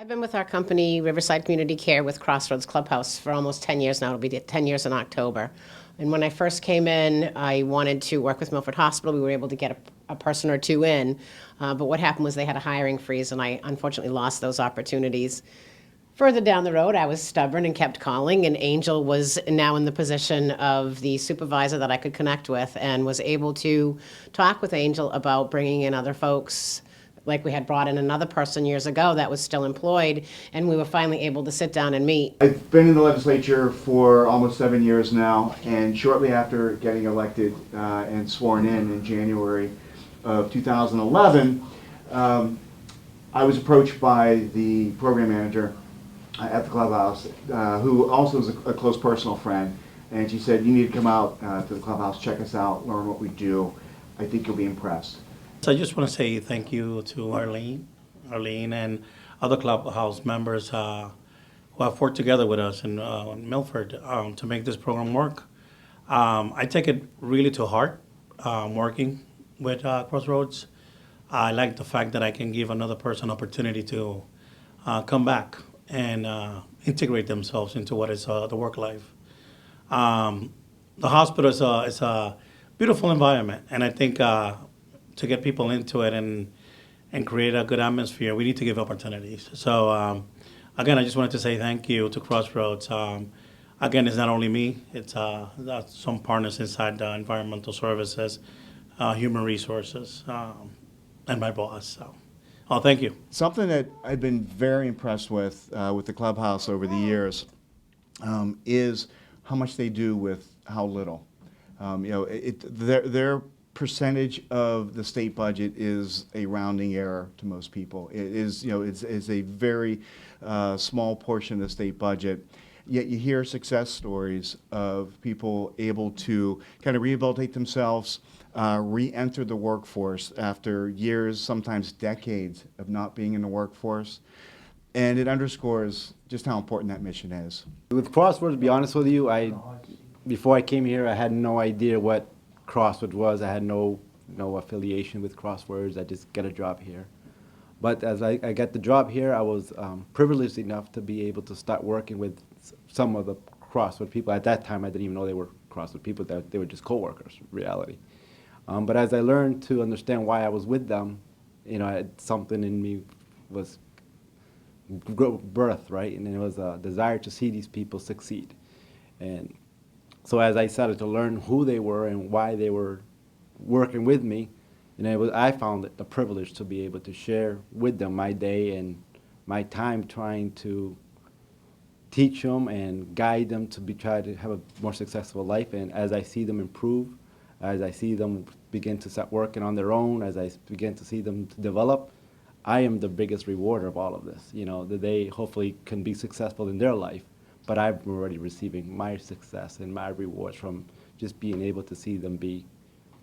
I've been with our company, Riverside Community Care, with Crossroads Clubhouse for almost 10 years now. It'll be 10 years in October. And when I first came in, I wanted to work with Milford Hospital. We were able to get a person or two in. But what happened was they had a hiring freeze, and I unfortunately lost those opportunities. Further down the road, I was stubborn and kept calling, and Angel was now in the position of the supervisor that I could connect with, and was able to talk with Angel about bringing in other folks. Like we had brought in another person years ago that was still employed, and we were finally able to sit down and meet. I've been in the legislature for almost 7 years now, and shortly after getting elected and sworn in January of 2011, I was approached by the program manager at the clubhouse, who also is a close personal friend, and she said, "You need to come out to the clubhouse, check us out, learn what we do. I think you'll be impressed." So I just want to say thank you to Arlene and other clubhouse members who have worked together with us in Milford to make this program work. I take it really to heart working with Crossroads. I like the fact that I can give another person opportunity to come back and integrate themselves into what is the work life. The hospital is a beautiful environment, and I think to get people into it and create a good atmosphere, we need to give opportunities. So again, I just wanted to say thank you to Crossroads. Again, it's not only me, it's some partners inside the environmental services, human resources, and my boss. So, thank you. Something that I've been very impressed with the clubhouse over the years is how much they do with how little. Their percentage of the state budget is a rounding error to most people. It is, it's a very small portion of the state budget. Yet you hear success stories of people able to kind of rehabilitate themselves, re-enter the workforce after years, sometimes decades of not being in the workforce. And it underscores just how important that mission is. With Crossroads, to be honest with you, before I came here, I had no idea what Crossroads was. I had no affiliation with Crossroads. I just got a job here. But as I got the job here, I was privileged enough to be able to start working with some of the Crossroads people. At that time, I didn't even know they were Crossroads people. They were just co-workers, reality. But as I learned to understand why I was with them, something in me was birth, right? And it was a desire to see these people succeed. And so as I started to learn who they were and why they were working with me, I found it a privilege to be able to share with them my day and my time trying to teach them and guide them to try to have a more successful life. And as I see them improve, as I see them begin to start working on their own, as I begin to see them develop, I am the biggest rewarder of all of this. That they hopefully can be successful in their life, but I'm already receiving my success and my rewards from just being able to see them be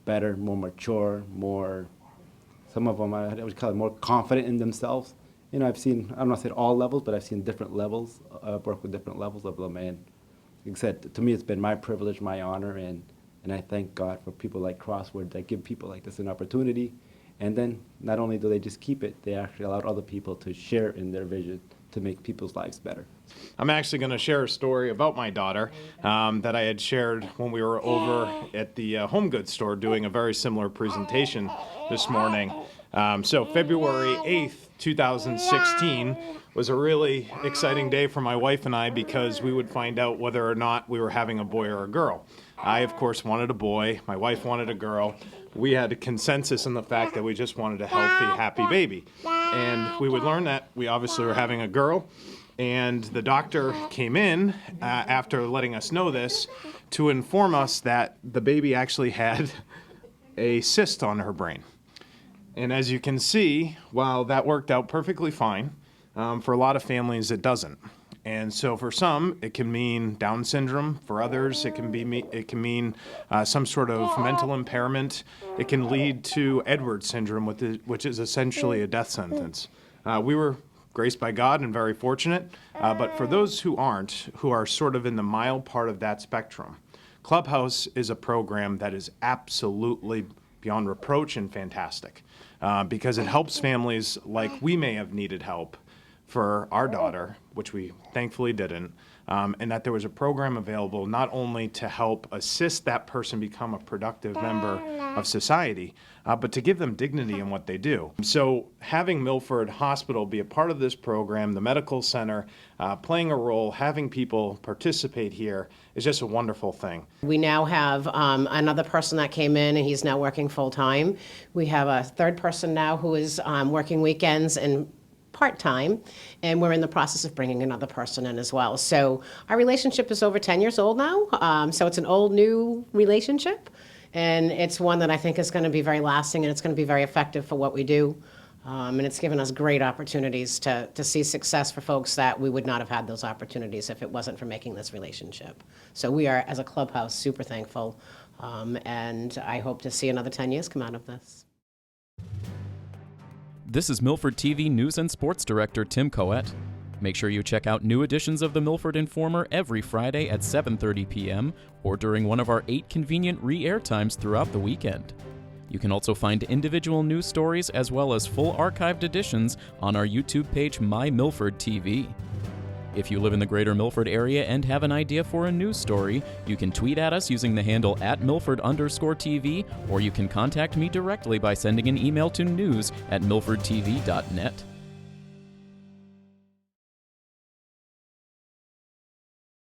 better, more mature, some of them I would call it more confident in themselves. I've seen, I'm not saying all levels, but I've seen different levels, work with different levels of them. And like I said, to me, it's been my privilege, my honor, and I thank God for people like Crossroads that give people like this an opportunity. And then not only do they just keep it, they actually allow other people to share in their vision to make people's lives better. I'm actually going to share a story about my daughter that I had shared when we were over at the home goods store doing a very similar presentation this morning. So February 8th, 2016 was a really exciting day for my wife and I because we would find out whether or not we were having a boy or a girl. I, of course, wanted a boy. My wife wanted a girl. We had a consensus in the fact that we just wanted a healthy, happy baby. And we would learn that we obviously were having a girl. And the doctor came in after letting us know this to inform us that the baby actually had a cyst on her brain. And as you can see, while that worked out perfectly fine, for a lot of families it doesn't. And so for some, it can mean Down syndrome. For others, it can mean some sort of mental impairment. It can lead to Edwards syndrome, which is essentially a death sentence. We were graced by God and very fortunate, but for those who aren't, who are sort of in the mild part of that spectrum, Clubhouse is a program that is absolutely beyond reproach and fantastic because it helps families like we may have needed help for our daughter, which we thankfully didn't, and that there was a program available not only to help assist that person become a productive member of society, but to give them dignity in what they do. So having Milford Hospital be a part of this program, the medical center, playing a role, having people participate here is just a wonderful thing. We now have another person that came in, and he's now working full-time. We have a third person now who is working weekends and part-time, and we're in the process of bringing another person in as well. So our relationship is over 10 years old now, so it's an old-new relationship, and it's one that I think is going to be very lasting, and it's going to be very effective for what we do, and it's given us great opportunities to see success for folks that we would not have had those opportunities if it wasn't for making this relationship. So we are, as a clubhouse, super thankful, and I hope to see another 10 years come out of this. This is Milford TV News and Sports Director Tim Coet. Make sure you check out new editions of the Milford Informer every Friday at 7:30 p.m. or during one of our 8 convenient re-air times throughout the weekend. You can also find individual news stories as well as full archived editions on our YouTube page My Milford TV. If you live in the greater Milford area and have an idea for a news story, you can tweet at us using the handle @Milford_TV, or you can contact me directly by sending an email to news@milfordtv.net.